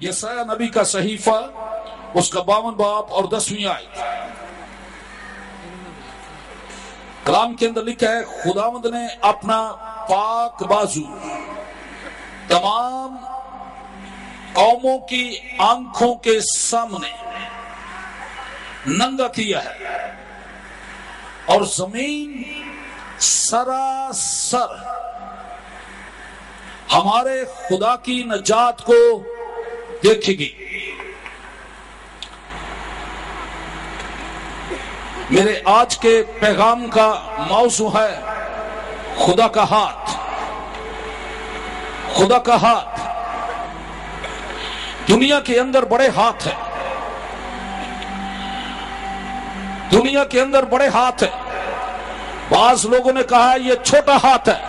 یسایہ نبی کا صحیفہ اس کا 52 باب اور 10ویں آیت، کلام کے اندر لکھا ہے خداوند نے اپنا پاک بازو تمام قوموں کی آنکھوں کے سامنے ننگا کیا ہے اور زمین سراسر ہمارے خدا کی نجات کو دیکھے گی۔ میرے آج کے پیغام کا موضوع ہے خدا کا ہاتھ۔ خدا کا ہاتھ۔ دنیا کے اندر بڑے ہاتھ ہیں، دنیا کے اندر بڑے ہاتھ ہیں۔ بعض لوگوں نے کہا یہ چھوٹا ہاتھ ہے،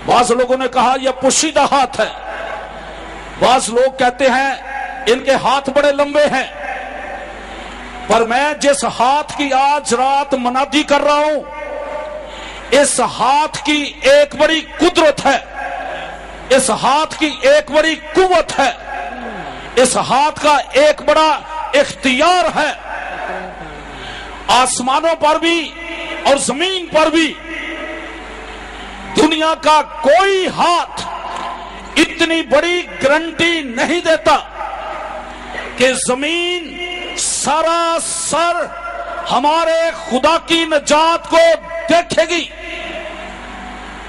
بعض لوگوں نے کہا یہ پوشیدہ ہاتھ ہے، بعض لوگ کہتے ہیں ان کے ہاتھ بڑے لمبے ہیں۔ پر میں جس ہاتھ کی آج رات منادی کر رہا ہوں، اس ہاتھ کی ایک بڑی قدرت ہے، اس ہاتھ کی ایک بڑی قوت ہے، اس ہاتھ کا ایک بڑا اختیار ہے۔ آسمانوں پر بھی اور زمین پر بھی دنیا کا کوئی ہاتھ اتنی بڑی گارنٹی نہیں دیتا کہ زمین سراسر ہمارے خدا کی نجات کو دیکھے گی۔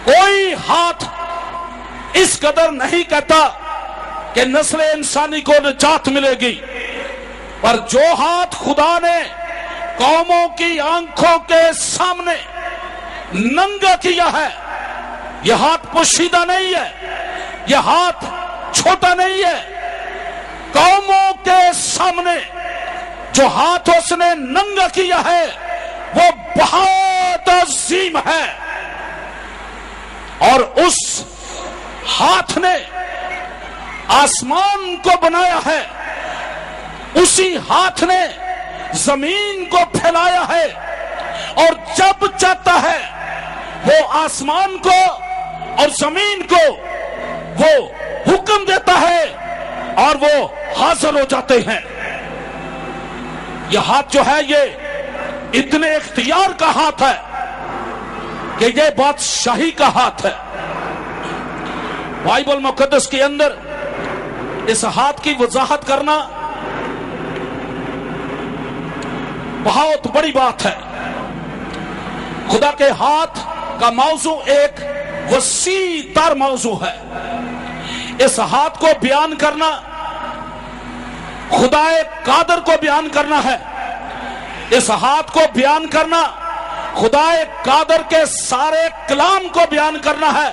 کوئی ہاتھ اس قدر نہیں کہتا کہ نسل انسانی کو نجات ملے گی، پر جو ہاتھ خدا نے قوموں کی آنکھوں کے سامنے ننگا کیا ہے، یہ ہاتھ پوشیدہ نہیں ہے، یہ ہاتھ چھوٹا نہیں ہے۔ قوموں کے سامنے جو ہاتھ اس نے ننگا کیا ہے وہ بہت عظیم ہے، اور اس ہاتھ نے آسمان کو بنایا ہے، اسی ہاتھ نے زمین کو پھیلایا ہے، اور جب چاہتا ہے وہ آسمان کو اور زمین کو وہ حکم دیتا ہے اور وہ حاضر ہو جاتے ہیں۔ یہ ہاتھ جو ہے یہ اتنے اختیار کا ہاتھ ہے کہ یہ بادشاہی کا ہاتھ ہے۔ بائبل مقدس کے اندر اس ہاتھ کی وضاحت کرنا بہت بڑی بات ہے۔ خدا کے ہاتھ کا موضوع ایک وسیع تر موضوع ہے۔ اس ہاتھ کو بیان کرنا خدا قادر کو بیان کرنا ہے، اس ہاتھ کو بیان کرنا خدا قادر کے سارے کلام کو بیان کرنا ہے،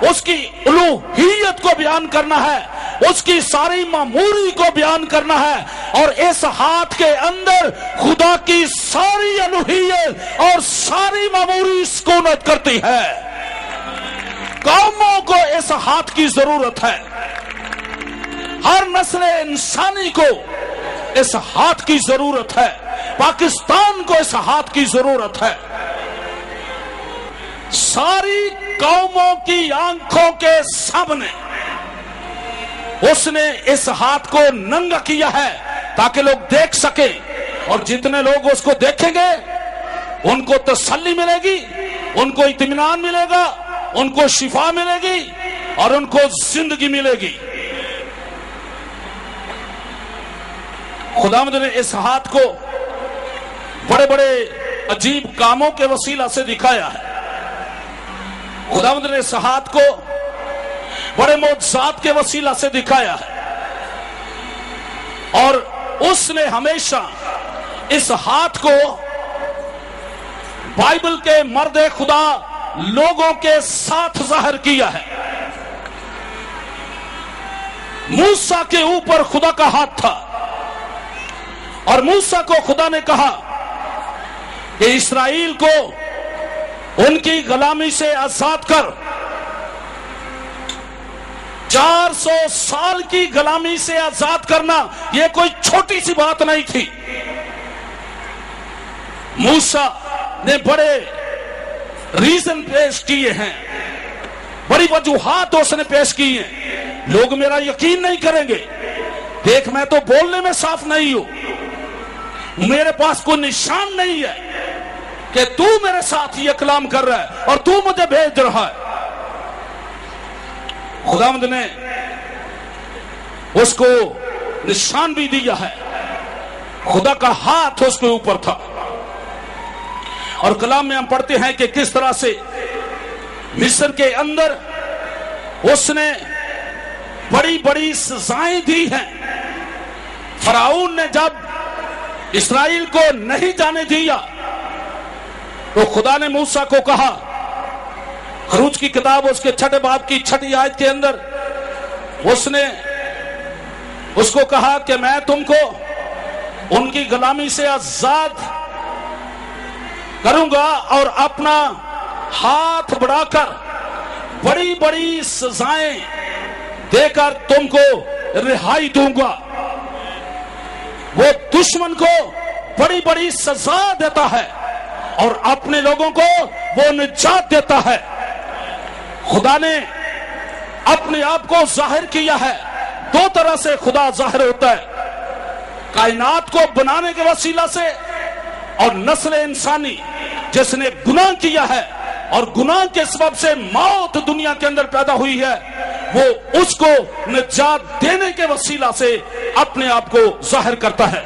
اس کی الوہیت کو بیان کرنا ہے، اس کی ساری معموری کو بیان کرنا ہے، اور اس ہاتھ کے اندر خدا کی ساری الوہیت اور ساری معموری سکونت کرتی ہے۔ قوموں کو اس ہاتھ کی ضرورت ہے، ہر نسل انسانی کو اس ہاتھ کی ضرورت ہے، پاکستان کو اس ہاتھ کی ضرورت ہے۔ ساری قوموں کی آنکھوں کے سامنے اس نے اس ہاتھ کو ننگا کیا ہے تاکہ لوگ دیکھ سکیں، اور جتنے لوگ اس کو دیکھیں گے ان کو تسلی ملے گی، ان کو اطمینان ملے گا، ان کو شفا ملے گی اور ان کو زندگی ملے گی۔ خداوند نے اس ہاتھ کو بڑے بڑے عجیب کاموں کے وسیلہ سے دکھایا ہے۔ خداوند نے اس ہاتھ کو بڑے معجزات کے وسیلہ سے دکھایا ہے، اور اس نے ہمیشہ اس ہاتھ کو بائبل کے مرد خدا لوگوں کے ساتھ ظاہر کیا ہے۔ موسیٰ کے اوپر خدا کا ہاتھ تھا، اور موسیٰ کو خدا نے کہا کہ اسرائیل کو ان کی غلامی سے آزاد کر۔ 400 سال کی غلامی سے آزاد کرنا یہ کوئی چھوٹی سی بات نہیں تھی۔ موسیٰ نے بڑے ریزن پیش کیے ہیں، بڑی وجوہات اس نے پیش کی ہیں۔ لوگ میرا یقین نہیں کریں گے، देख मैं तो बोलने में साफ नहीं हूं, मेरे पास कोई निशान नहीं है कि तू मेरे साथ ये कलाम कर रहा है और तू मुझे भेज रहा है। खुदावंद ने उसको निशान भी दिया है, खुदा का हाथ उसके ऊपर था। और कलाम में हम पढ़ते हैं कि किस तरह से मिस्र के अंदर उसने बड़ी बड़ी सजाएं दी हैं। फराउन ने जब इस्राएल को नहीं जाने दिया तो खुदा ने मूसा को कहा, खरूज की किताब उसके 6 बाब की 6 आयत के अंदर उसने उसको कहा कि मैं तुमको उनकी गुलामी से आजाद करूंगा और अपना हाथ बढ़ाकर बड़ी बड़ी सजाएं देकर तुमको रिहाई दूंगा। वो दुश्मन को बड़ी बड़ी सजा देता है और अपने लोगों को वो निजात देता है। खुदा ने अपने आप को जाहिर किया है। 2 तरह से खुदा जाहिर होता है, कायनात को बनाने के वसीला से और नस्ल इंसानी जिसने गुनाह किया है और गुनाह के सबब से मौत दुनिया के अंदर पैदा हुई है, वो उसको निजात देने के वसीला से अपने आप को जाहिर करता है।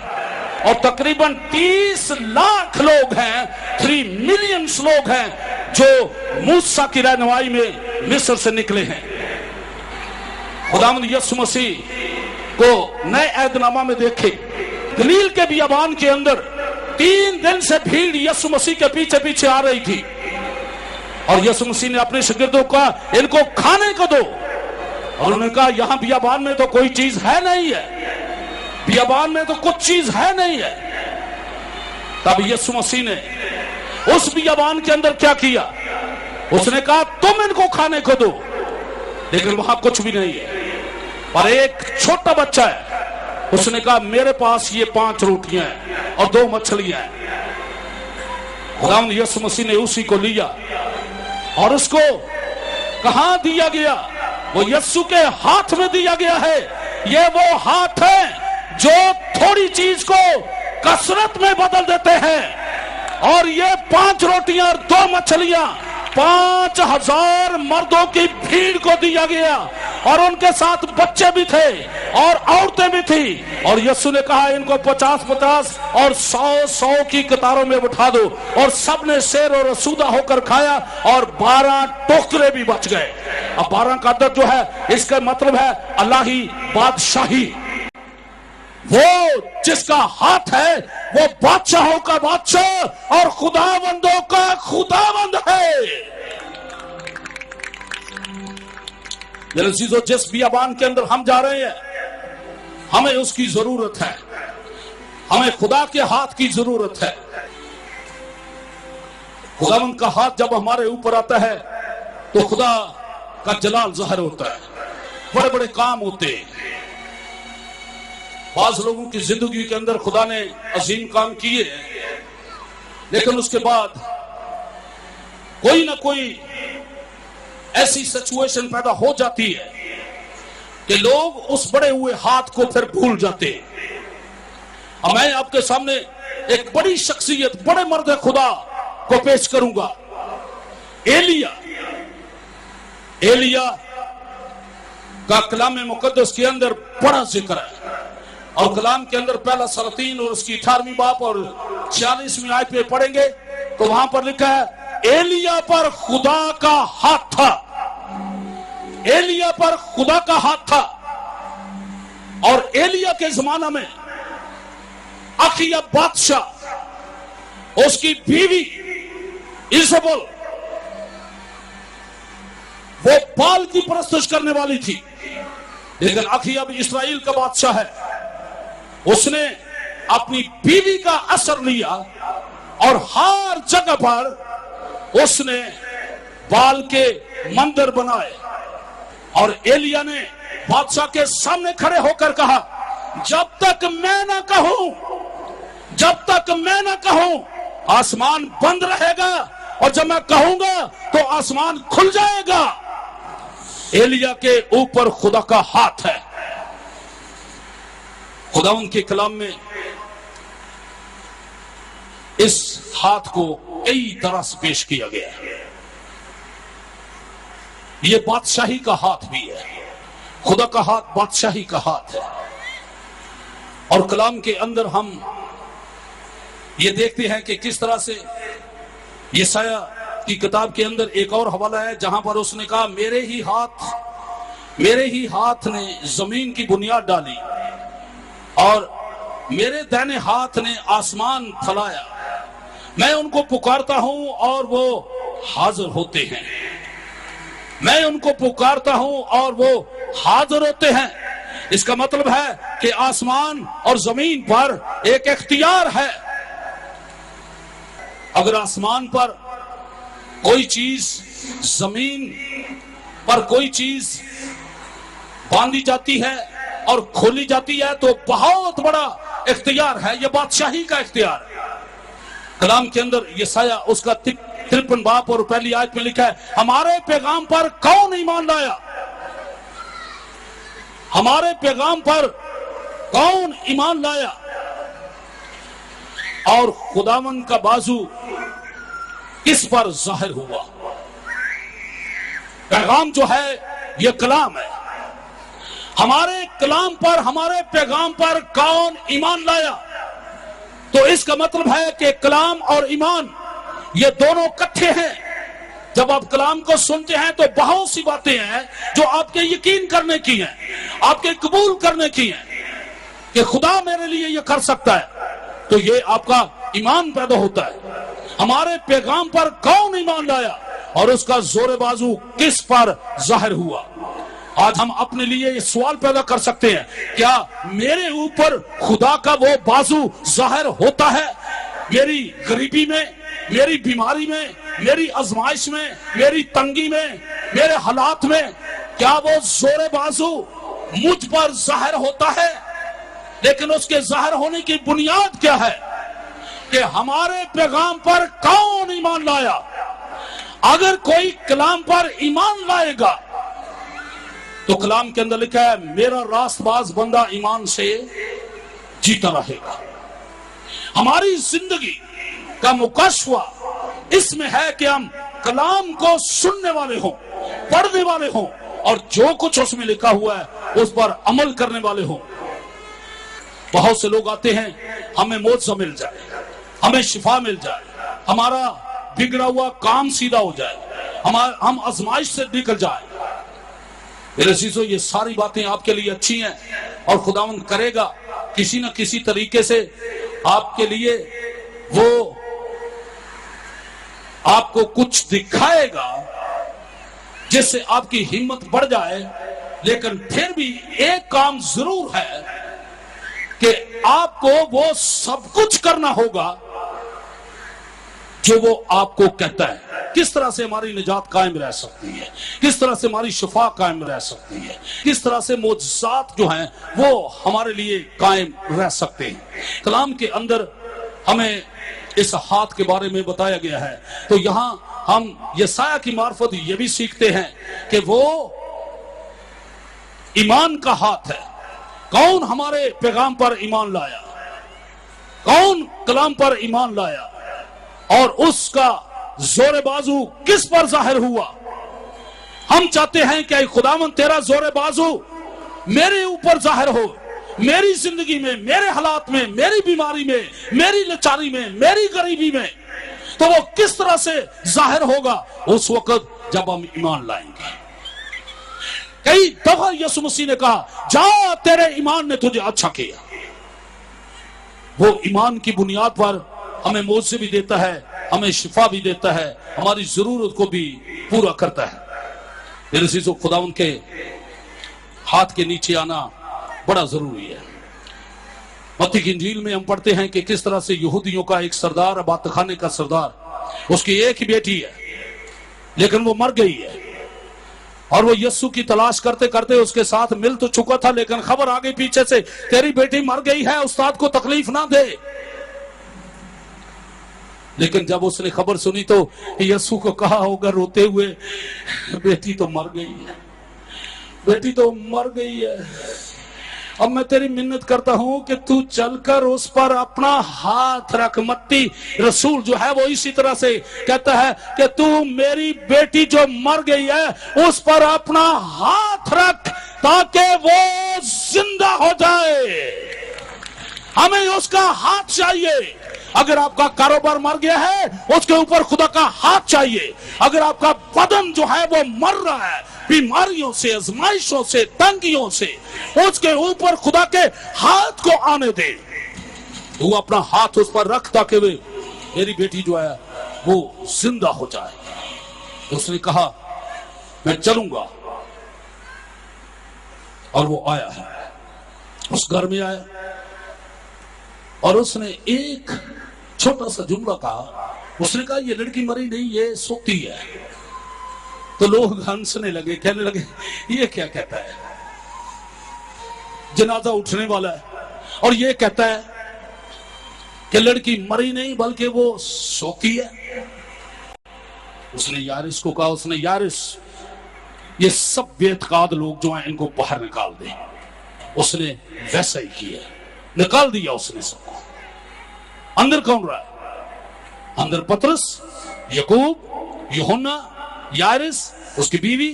और तकरीबन 30 लाख लोग हैं, 3 मिलियन लोग हैं जो मूसा की रहनुमाई में मिस्र से निकले हैं। खुदावंद यीशु मसीह को नए अहदनामा में देखे, गलील के बियाबान के अंदर 3 दिन से भीड़ यीशु मसीह के पीछे पीछे आ रही थी और यीशु मसीह ने अपने शागिर्दों का इनको खाने को दो, और उन्होंने कहा यहां बियाबान में तो कोई चीज है नहीं है, बियाबान में तो कुछ चीज है नहीं है। तब यीशु मसीह ने उस बियाबान के अंदर क्या किया, उसने कहा तुम इनको खाने को दो, लेकिन वहां कुछ भी नहीं है। और एक छोटा बच्चा है, उसने कहा मेरे पास ये 5 रोटियां हैं और 2 मछलियां हैं। खुदावंद यीशु मसीह ने उसी को लिया और उसको कहां दिया गया, वो यीशु के हाथ में दिया गया है। ये वो हाथ है जो थोड़ी चीज को कसरत में बदल देते हैं। और ये 5 रोटियां और 2 मछलियां 5000 मर्दों की भीड़ को दिया गया और उनके साथ बच्चे भी थे और औरतें भी थी। और यीशु ने कहा इनको 50-50 और 100-100 की कतारों में बिठा दो, और सबने शेर और रसूदा होकर खाया और 12 टोकरे भी बच गए। अब 12 का अदद जो है इसका मतलब है अल्लाही बादशाही। वो जिसका हाथ है वो बादशाहों का बादशाह और खुदावंदों का खुदावंद है। मेरे अजीजों, जिस बियाबान के अंदर हम जा रहे हैं हमें उसकी जरूरत है, हमें खुदा के हाथ की जरूरत है। खुदावंद का हाथ जब हमारे ऊपर आता है तो खुदा का जलाल ज़ाहिर होता है, बड़े बड़े काम होते हैं। बाज लोगों की जिंदगी के अंदर खुदा ने अजीम काम किए, लेकिन उसके बाद कोई ना कोई ऐसी सिचुएशन पैदा हो जाती है कि लोग उस बड़े हुए हाथ को फिर भूल जाते हैं। अब मैं आपके सामने एक बड़ी शख्सियत, बड़े मर्द खुदा को पेश करूंगा, एलिया का कलाम मुकद्दस के अंदर बड़ा जिक्र है। और कलाम के अंदर पहला सूरा 3 और उसकी 18वीं बाब और 46वीं आयत पे पढ़ेंगे तो वहां पर लिखा है एलिया पर खुदा का हाथ था, एलिया पर खुदा का हाथ था। और एलिया के जमाना में अखिया बादशाह, उसकी बीवी इजबेल, वो बाल की परस्तिश करने वाली थी, लेकिन अखिया भी इस्राएल का बादशाह है। उसने अपनी बीवी का असर लिया और हर जगह पर उसने बाल के मंदिर बनाए। और एलिया ने बादशाह के सामने खड़े होकर कहा जब तक मैं ना कहूं, जब तक मैं ना कहूं आसमान बंद रहेगा, और जब मैं कहूंगा तो आसमान खुल जाएगा। एलिया के ऊपर खुदा का हाथ है। खुदावंद के कलाम में इस हाथ को कई तरह से पेश किया गया है। ये बादशाही का हाथ भी है, खुदा का हाथ बादशाही का हाथ है। और कलाम के अंदर हम ये देखते हैं कि किस तरह से यशाया की किताब के अंदर एक और हवाला है जहां पर उसने कहा मेरे ही हाथ ने जमीन की बुनियाद डाली और मेरे दाहिने हाथ ने आसमान फैलाया। मैं उनको पुकारता हूं और वो हाजिर होते हैं, मैं उनको पुकारता हूं और वो हाजिर होते हैं। इसका मतलब है कि आसमान और जमीन पर एक इख्तियार है। अगर आसमान पर कोई चीज, जमीन पर कोई चीज बांधी जाती है और खोली जाती है तो बहुत बड़ा इख्तियार है, यह बादशाही का इख्तियार है। कलाम के अंदर यशाया उसका 53 बाब और पहली आयत में लिखा है हमारे पैगाम पर कौन ईमान लाया, हमारे पैगाम पर कौन ईमान लाया। और खुदावंद का बाजू किस पर जाहिर हुआ। पैगाम जो है यह कलाम है, हमारे कलाम पर, हमारे पैगाम पर कौन ईमान लाया। तो इसका मतलब है कि कलाम और ईमान ये दोनों इकट्ठे हैं। जब आप कलाम को सुनते हैं तो बहुत सी बातें हैं जो आपके यकीन करने की हैं, आपके कबूल करने की हैं कि खुदा मेरे लिए ये कर सकता है, तो ये आपका ईमान पैदा होता है। हमारे पैगाम पर कौन ईमान लाया और उसका जोर बाजू किस पर जाहिर हुआ। आज हम अपने लिए ये सवाल पैदा कर सकते हैं, क्या मेरे ऊपर खुदा का वो बाजू जाहिर होता है। मेरी गरीबी में, मेरी बीमारी में, मेरी आजमाइश में, मेरी तंगी में, मेरे हालात में, क्या वो जोर बाजू मुझ पर जाहिर होता है। लेकिन उसके जाहिर होने की बुनियाद क्या है कि हमारे पैगाम पर कौन ईमान लाया। अगर कोई कलाम पर ईमान लाएगा तो कलाम के अंदर लिखा है मेरा रास्तबाज बंदा ईमान से जीता रहेगा। हमारी जिंदगी का मुकशवा इसमें है कि हम कलाम को सुनने वाले हों, पढ़ने वाले हों और जो कुछ उसमें लिखा हुआ है उस पर अमल करने वाले हों। बहुत से लोग आते हैं हमें मौजा मिल जाए, हमें शिफा मिल जाए, हमारा बिगड़ा हुआ काम सीधा हो जाए, हम आजमाइश से निकल जाए। मेरे चीजों ये सारी बातें आपके लिए अच्छी हैं और खुदावंद करेगा किसी न किसी तरीके से आपके लिए, वो आपको कुछ दिखाएगा जिससे आपकी हिम्मत बढ़ जाए। लेकिन फिर भी एक काम जरूर है कि आपको वो सब कुछ करना होगा जो वो आपको कहता है। किस तरह से हमारी निजात कायम रह सकती है, किस तरह से हमारी शिफा कायम रह सकती है, किस तरह से मोजज़ात जो हैं वो हमारे लिए कायम रह सकते हैं। कलाम के अंदर हमें इस हाथ के बारे में बताया गया है। तो यहां हम यशाया की मार्फत ये भी सीखते हैं कि वो ईमान का हाथ है। कौन हमारे पैगाम पर ईमान लाया, कौन कलाम पर ईमान लाया और उसका जोर बाजू किस पर जाहिर हुआ। हम चाहते हैं कि खुदावंद तेरा जोर बाजू मेरे ऊपर जाहिर हो, मेरी जिंदगी में, मेरे हालात में, मेरी बीमारी में, मेरी लाचारी में, मेरी गरीबी में। तो वो किस तरह से जाहिर होगा उस वक्त जब हम ईमान लाएंगे। कई दफा यीशु मसीह ने कहा जा तेरे ईमान ने तुझे अच्छा किया। वो ईमान की बुनियाद पर हमें मौजे भी देता है, हमें शिफा भी देता है, हमारी जरूरत को भी पूरा करता है। मेरे चीजों खुदावंद के हाथ के नीचे आना बड़ा जरूरी है। मत्ती की इंजील में हम पढ़ते हैं कि किस तरह से यहूदियों का एक सरदार, बातखाने का सरदार, उसकी एक ही बेटी है लेकिन वो मर गई है और वो यीशु की तलाश करते करते उसके साथ मिल तो चुका था, लेकिन खबर आ गई पीछे से तेरी बेटी मर गई है, उस्ताद को तकलीफ ना दे। लेकिन जब उसने खबर सुनी तो यीशु को कहा होगा रोते हुए बेटी तो मर गई है, बेटी तो मर गई है। अब मैं तेरी मिन्नत करता हूं कि तू चलकर उस पर अपना हाथ रख। मत्ती रसूल जो है वो इसी तरह से कहता है कि तू मेरी बेटी जो मर गई है उस पर अपना हाथ रख ताकि वो जिंदा हो जाए। हमें उसका हाथ चाहिए। अगर आपका कारोबार मर गया है उसके ऊपर खुदा का हाथ चाहिए। अगर आपका बदन जो है वो मर रहा है बीमारियों से, आजमाइशों से, तंगियों से, उसके ऊपर खुदा के हाथ को आने दे। तू अपना हाथ उस पर रख ताकि वे मेरी बेटी जो है वो जिंदा हो जाए। तो उसने कहा मैं चलूंगा, और वो आया है, उस घर में आया और उसने एक छोटा सा जुमला कहा। उसने कहा ये लड़की मरी नहीं, ये सोती है। तो लोग हंसने लगे, कहने लगे ये क्या कहता है, जनाजा उठने वाला है और ये कहता है कि लड़की मरी नहीं बल्कि वो सोती है। उसने यारिस को कहा, उसने यारिस ये सब बेतकाद लोग जो हैं इनको बाहर निकाल दे। उसने वैसा ही किया, निकाल दिया उसने सबको। अंदर कौन रहा? अंदर पतरस, याकूब, यूहन्ना, यारिस, उसकी बीवी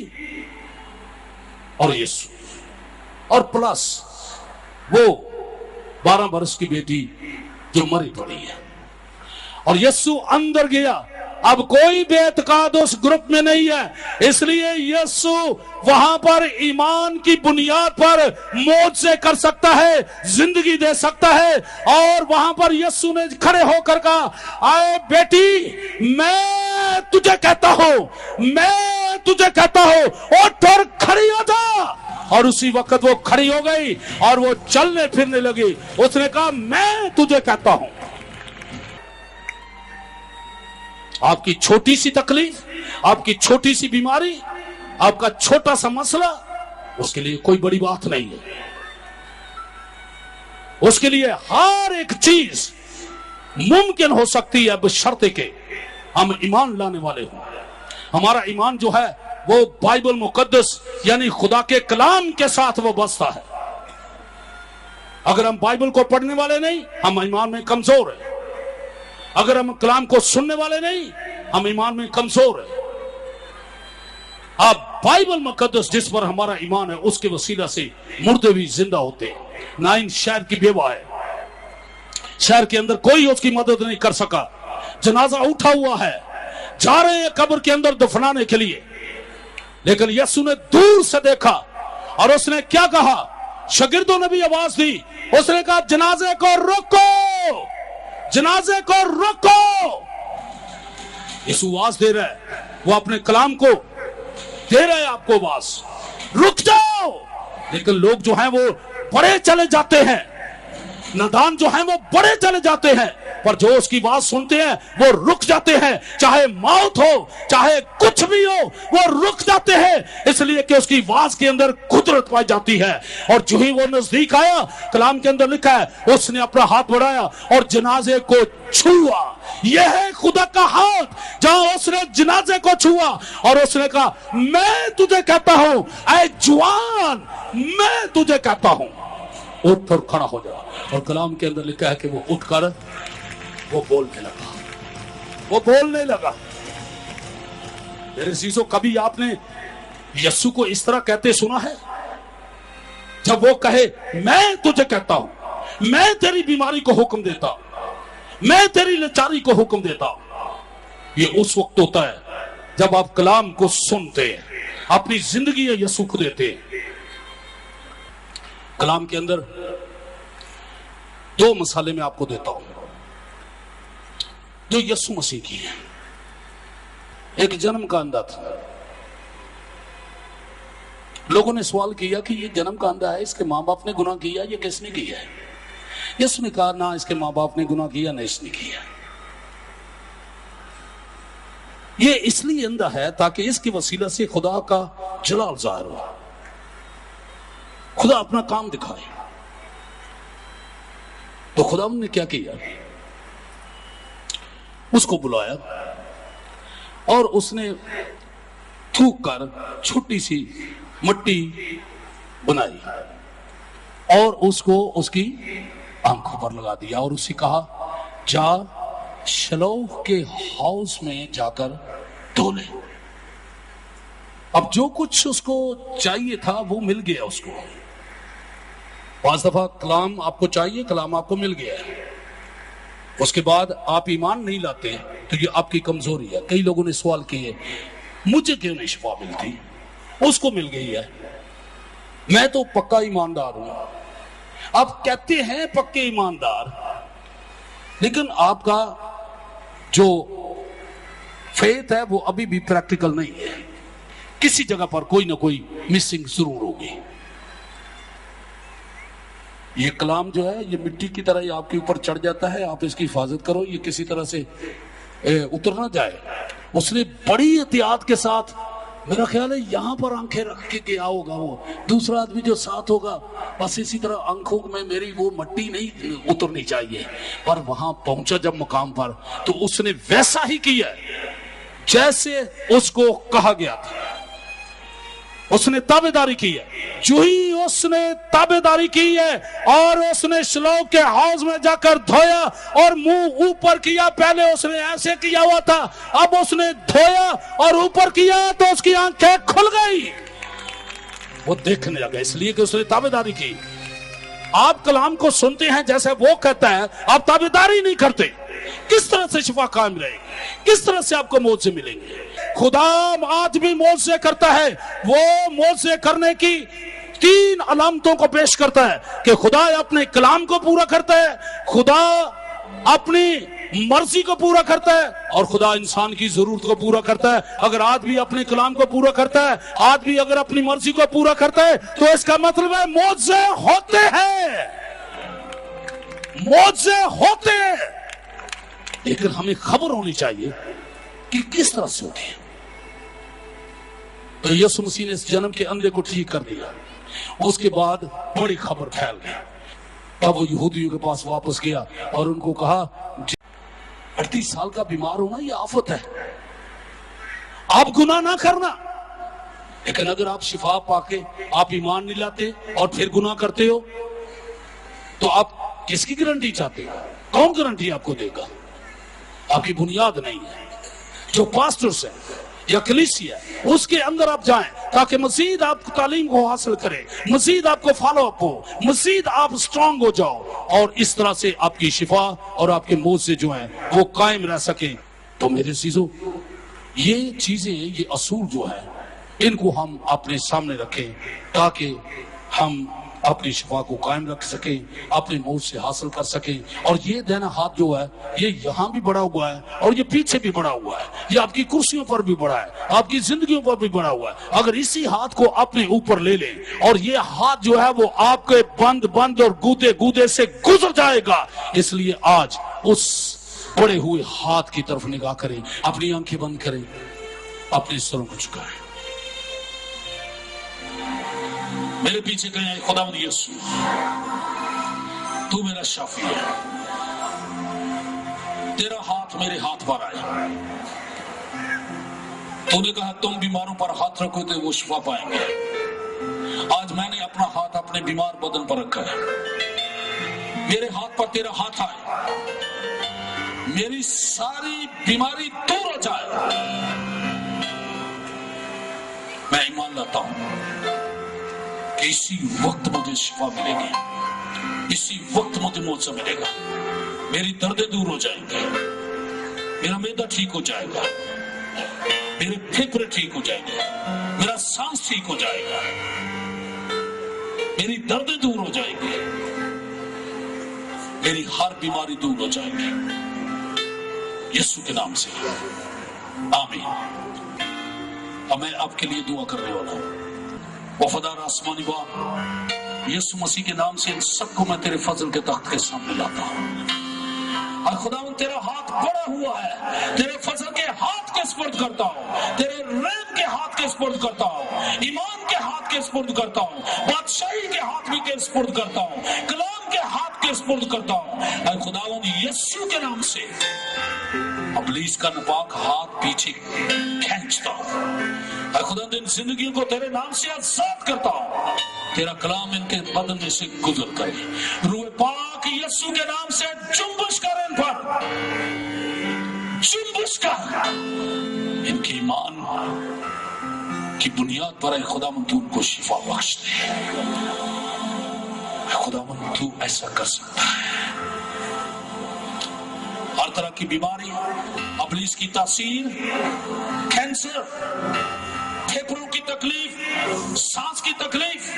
और यीशु, और प्लस वो 12 वर्ष की बेटी जो मरी पड़ी है। और यीशु अंदर गया। अब कोई बेतकाद उस ग्रुप में नहीं है, इसलिए यीशु वहां पर ईमान की बुनियाद पर मोज़े कर सकता है, जिंदगी दे सकता है। और वहां पर यीशु ने खड़े होकर कहा, आए बेटी मैं तुझे कहता हूं, मैं तुझे कहता हूं, उठ और खड़ी हो जा। और उसी वक्त वो खड़ी हो गई और वो चलने फिरने लगी। उसने कहा मैं तुझे कहता हूं। आपकी छोटी सी तकलीफ, आपकी छोटी सी बीमारी, आपका छोटा सा मसला, उसके लिए कोई बड़ी बात नहीं है। उसके लिए हर एक चीज मुमकिन हो सकती है बशर्ते के हम ईमान लाने वाले हों। हमारा ईमान जो है वो बाइबल मुकद्दस यानी खुदा के कलाम के साथ वो बसता है। अगर हम बाइबल को पढ़ने वाले नहीं, हम ईमान में कमजोर हैं। अगर हम कलाम को सुनने वाले नहीं, हम ईमान में कमजोर हैं। अब बाइबल मुकद्दस जिस पर हमारा ईमान है उसके वसीला से मुर्दे भी जिंदा होते हैं। नाइन शहर की बेवा है, शहर के अंदर कोई उसकी मदद नहीं कर सका। जनाजा उठा हुआ है, जा रहे हैं कब्र के अंदर दफनाने के लिए, लेकिन यीशु ने दूर से देखा और उसने क्या कहा? शागिर्दों ने भी आवाज दी। उसने कहा जनाजे को रोको, जनाजे को रोको। यीशु आवाज दे रहा है, वो अपने कलाम को दे रहे हैं आपको आवाज, रुक जाओ। लेकिन लोग जो हैं वो बड़े चले जाते हैं, नादान जो हैं वो बड़े चले जाते हैं, पर जो उसकी बात सुनते हैं वो रुक जाते हैं। चाहे मौत हो, चाहे कुछ भी हो, वो रुक जाते हैं, इसलिए कि उसकी आवाज के अंदर कुदरत पाई जाती है। और जो ही वो नजदीक आया, कलाम के अंदर लिखा है उसने अपना हाथ बढ़ाया और जनाजे को छुआ। यह है खुदा का हाथ जहां उसने जनाजे को छुआ और उसने कहा मैं तुझे कहता हूं, ऐ जवान मैं तुझे कहता हूं, उठ और खड़ा हो जा। और कलाम के अंदर लिखा है कि वो उठकर वो बोलने लगा, वो बोलने लगा। मेरे अजीजों, कभी आपने यीशु को इस तरह कहते सुना है? जब वो कहे मैं तुझे कहता हूं, मैं तेरी बीमारी को हुक्म देता हूं, मैं तेरी लाचारी को हुक्म देता हूं, ये उस वक्त होता है जब आप कलाम को सुनते हैं, अपनी जिंदगी यीशु को देते हैं। कलाम के अंदर 2 मसाले में आपको देता हूं जो यीशु मसीह की है। एक जन्म का अंधा था। लोगों ने सवाल किया कि ये जन्म का अंधा है, इसके माँ बाप ने गुनाह किया, ये किसने किया है? यीशु ने कहा ना इसके माँ बाप ने गुनाह किया ना इसने किया। ये इसलिए अंधा है ताकि इसकी वसीला से खुदा का जलाल जाहिर हो, खुदा अपना काम दिखाए। तो खुदा ने क्या किया? उसको बुलाया और उसने थूक कर छोटी सी मट्टी बनाई اور اس کو اس کی آنکھوں پر لگا دیا اور اسے کہا جا شلوہ کے ہاؤس میں جا کر دھو لے. اب جو کچھ اس کو چاہیے تھا وہ مل گیا اس کو. بعض دفعہ کلام آپ کو چاہیے, کلام آپ کو مل گیا ہے, اس کے بعد آپ ایمان نہیں لاتے تو یہ آپ کی کمزوری ہے. کئی لوگوں نے سوال کیے مجھے کیوں نہیں شفا ملتی, اس کو مل گئی ہے, میں تو پکا ایماندار ہوں. آپ کہتے ہیں پکے ایماندار, لیکن آپ کا جو فیتھ ہے وہ ابھی بھی پریکٹیکل نہیں ہے. کسی جگہ پر کوئی نہ کوئی مسنگ ضرور ہوگی. یہ کلام جو ہے یہ مٹی کی طرح ہی آپ کے اوپر چڑھ جاتا ہے, آپ اس کی حفاظت کرو, یہ کسی طرح سے اتر نہ جائے. اس نے بڑی احتیاط کے ساتھ, میرا خیال ہے یہاں پر آنکھیں رکھ کے گیا ہوگا, وہ دوسرا آدمی جو ساتھ ہوگا بس اسی طرح آنکھوں میں میری وہ مٹی نہیں اترنی چاہیے. پر وہاں پہنچا جب مقام پر تو اس نے ویسا ہی کیا جیسے اس کو کہا گیا تھا. اس نے تابعداری کی ہے. جو ہی اس نے تابعداری کی ہے اور اس نے شلوہ کے ہاؤس میں جا کر دھویا اور منہ اوپر کیا. پہلے اس نے ایسے کیا ہوا تھا, اب اس نے دھویا اور اوپر کیا تو اس کی آنکھیں کھل گئی, وہ دیکھنے لگا, اس لیے کہ اس نے تابعداری کی. آپ کلام کو سنتے ہیں جیسے وہ کہتا ہے, آپ تابعداری نہیں کرتے. کس طرح سے شفا قائم رہے گی, کس طرح سے آپ کو معجزے ملیں گے. خدا آج بھی معجزے کرتا ہے. وہ معجزے کرنے کی 3 علامتوں کو پیش کرتا ہے کہ خدا اپنے کلام کو پورا کرتا ہے, خدا اپنی مرضی کو پورا کرتا ہے, اور خدا انسان کی ضرورت کو پورا کرتا ہے. اگر آدمی اپنے کلام کو پورا کرتا ہے, آدمی اگر اپنی مرضی کو پورا کرتا ہے, تو اس کا مطلب ہے معجزے ہوتے ہیں, معجزے ہوتے ہیں. لیکن ہمیں خبر ہونی چاہیے کہ کس طرح سے ہوتی ہے. تو یسوع مسیح نے اس جنم کے اندھے کو ٹھیک کر دیا. اس کے بعد بڑی خبر پھیل گئی. تب وہ یہودیوں کے پاس واپس گیا اور ان کو کہا 38 سال کا بیمار ہونا یہ آفت ہے, آپ گناہ نہ کرنا. لیکن اگر آپ شفا پا کے آپ ایمان نہیں لاتے اور پھر گناہ کرتے ہو تو آپ کس کی گارنٹی چاہتے ہو؟ کون گارنٹی آپ کو دے گا؟ آپ کی بنیاد نہیں ہے. جو پاسٹرز ہیں یا کلیسیا ہے اس کے اندر آپ جائیں تاکہ مزید آپ تعلیم کو حاصل کریں, مزید آپ کو فالو اپ ہو, مزید آپ سٹرونگ ہو جاؤ, اور اس طرح سے آپ کی شفا اور آپ کے معجزے جو ہیں وہ قائم رہ سکیں. تو میرے عزیزو, یہ چیزیں, یہ اصول جو ہے ان کو ہم اپنے سامنے رکھیں تاکہ ہم اپنی شفا کو قائم رکھ سکیں, اپنے موت سے حاصل کر سکیں. اور یہ دینا ہاتھ جو ہے یہ یہاں بھی بڑا ہوا ہے اور یہ پیچھے بھی بڑا ہوا ہے, یہ آپ کی کرسیوں پر بھی بڑا ہے, آپ کی زندگیوں پر بھی بڑا ہوا ہے. اگر اسی ہاتھ کو اپنے اوپر لے لیں اور یہ ہاتھ جو ہے وہ آپ کے بند اور گودے سے گزر جائے گا. اس لیے آج اس بڑے ہوئے ہاتھ کی طرف نگاہ کریں, اپنی آنکھیں بند کریں, اپنے سروں کو جھکائیں. میرے پیچھے کہیں خداوند یسوع تو میرا شافی ہے, تیرا ہاتھ میرے ہاتھ پر آئے. تو نے کہا تم بیماروں پر ہاتھ رکھو تو وہ شفا پائیں گے. آج میں نے اپنا ہاتھ اپنے بیمار بدن پر رکھا ہے. میرے ہاتھ پر تیرا ہاتھ آئے, میری ساری بیماری دور ہو جائے. میں ایمان لاتا ہوں کہ اسی وقت مجھے شفا ملے گی, اسی وقت مجھے معجزہ ملے گا. میری دردیں دور ہو جائیں گے, میرا معدہ ٹھیک ہو جائے گا, میرے پھیپھڑے ٹھیک ہو جائیں گے, میرا سانس ٹھیک ہو جائے گا, میری دردیں دور ہو جائیں گی, میری ہر بیماری دور ہو جائے گی یسوع کے نام سے. آمین. اب میں آپ کے لیے دعا کرنے والا ہوں. وفادار آسمانی باپ, یسوع مسیح کے نام سے ان سب کو میں تیرے فضل کے تخت کے سامنے لاتا ہوں. اور خداوند تیرا ہاتھ بڑا ہوا ہے, تیرے فضل کے ہاتھ کے سپرد کرتا ہوں, تیرے رحم کے ہاتھ کے سپرد کرتا ہوں, ایمان کے ہاتھ کے سپرد کرتا ہوں, بادشاہی کے ہاتھ بھی کے سپرد کرتا ہوں, کلام کے ہاتھ کے سپرد کرتا ہوں. اے خداوند یسوع کے نام سے ابلیس کا ناپاک ہاتھ پیچھے کھینچتا ہوں. اے خداوند ان زندگیوں کو تیرے نام سے آزاد کرتا ہوں. तेरा कलाम इनके बदन में से गुजर करे। रूह पाक यीशु के नाम से जुम्बिश कर इन पर, जुम्बिश कर। इनके ईमान की बुनियाद पर है खुदावन तू उनको शिफा बख्श दे। खुदावन तू ऐसा कर सकता है। हर तरह की बीमारी, इब्लीस की तासीर, कैंसर, फेफड़ों की तकलीफ, सांस की तकलीफ,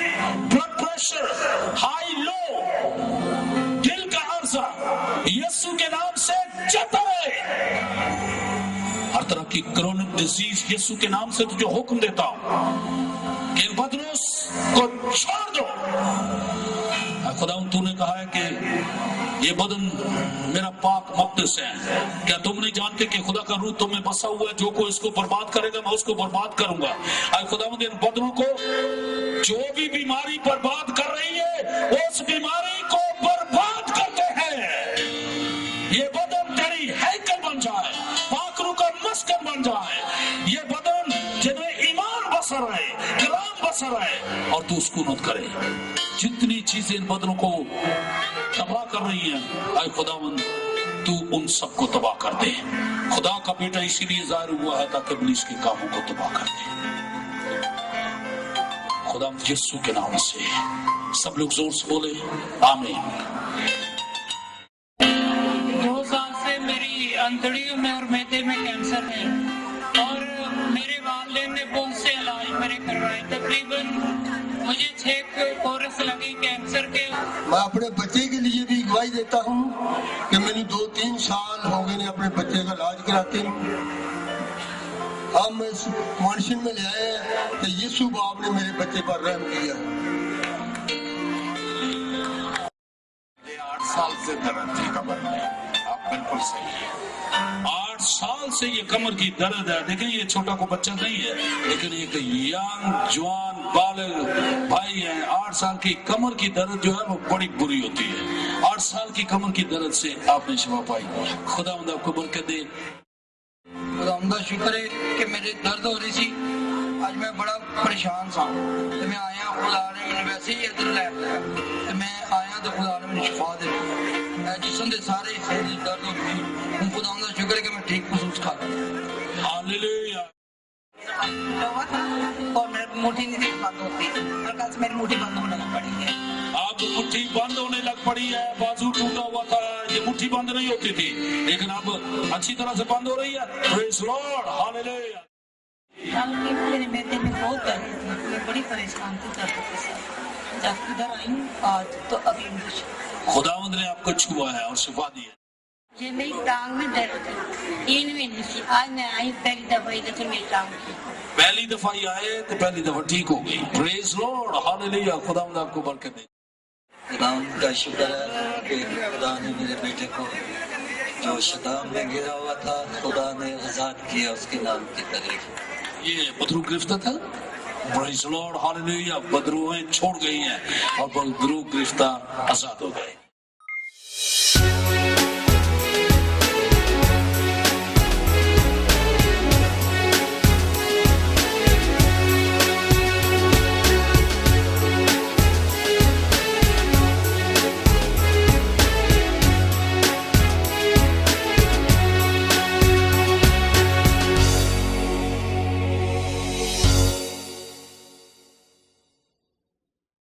ब्लड प्रेशर, हाई लो, दिल का अर्जा, यीशु के नाम से जाता है। हर तरह की क्रोनिक डिजीज यीशु के नाम से तुझे हुक्म देता हूं कि इन बदनों को छोड़ दो। खुदावन तूने कहा है कि ये बदन मेरा पाक मक़दस है। क्या तुम नहीं जानते कि खुदा का रूह तुम में बसा हुआ है? जो कोई इसको बर्बाद करेगा मैं उसको बर्बाद करूंगा। आज खुदावन इन बदनों को जो भी बीमारी बर्बाद कर रही है उस बीमारी को बर्बाद करते हैं। ये बदन तेरी हैकल बन जाए, पाक रूह का मस्कन बन जाए। ये बदन जिन्हें ईमान बसा रहे, कलाम बसा रहे और तू उसको मत करे। जितनी चीजें इन बदनों को तबाह कर रही हैं, आए खुदावन तू उन सबको तबाह कर दे। खुदा का बेटा इसीलिए जाहिर हुआ है ताकि इब्लीस के कामों को तबाह कर दे। खुदा यीशु के नाम से सब लोग जोर से बोले आमीन। 2 साल से मेरी अंतड़ियों में और मैदे में कैंसर है और मेरे वालिद ने बहुत से इलाज मेरे करवाए। तकरीबन मुझे 6 कोर्स लगे कैंसर के। मैं अपने बच्चे के लिए भी गवाही देता हूँ कि मैंने 2-3 साल हो गए अपने बच्चे का इलाज कराते। हम इस मॉनिशन में ले आए कि यीशु बाप ने मेरे बच्चे पर रहम किया। 8 साल से दर्द थी कमर में, आप बिल्कुल सही है। 8 साल से ये कमर की दर्द है। देखें ये छोटा को बच्चा नहीं है, लेकिन एक यंग जवान बालिग भाई है। 8 साल की कमर की दर्द जो है वो बड़ी बुरी होती है। 8 साल की कमर की दर्द से आपने शिफा पाई। खुदा आपको बरकत दे। खुदा शुक्र है कि मेरे दर्द हो रही थी। आज मैं बड़ा परेशान था तो मैं आया, खुदा ने मैंने वैसे ही इधर लै तो मैं आया तो खुदा ने मैंने शिफा दी। मैं जिस्म के सारे दर्द हो गई। खुदा का शुक्र है कि मैं ठीक महसूस कर रहा। हालेलुया। और मेरी मुट्ठी नहीं बंद होती और कल से मेरी मुट्ठी बंद होने लग पड़ी है। अब मुट्ठी बंद होने लग पड़ी है। बाजू टूटा हुआ था, ये मुट्ठी बंद नहीं होती थी, लेकिन अब अच्छी तरह से बंद हो रही है। Praise Lord, hallelujah. मेरे मैदे में बहुत दर्द थी, मैं बड़ी परेशान थी दर्द के साथ। जब इधर आई आज तो अभी खुदावंद ने आपको छुआ है और शिफा दी है। ये मेरी टांग में दर्द थी, 3 महीने से। आज मैं आई पहली दफा इधर से मेरी टांग की। पहली दफा ही आए तो पहली दफा ठीक हो गई। Praise Lord, hallelujah. खुदावंद आपको बरकत दे। खुदा का शुक्र है कि खुदा ने मेरे बेटे को जो शताब में गिरा हुआ था खुदा ने आजाद किया। उसके नाम की तारीफ। ये बदरू गिरफ्तार था। Praise Lord, hallelujah. बदरूएं छोड़ गई हैं और बदरू गिरफ्तार आजाद हो गए।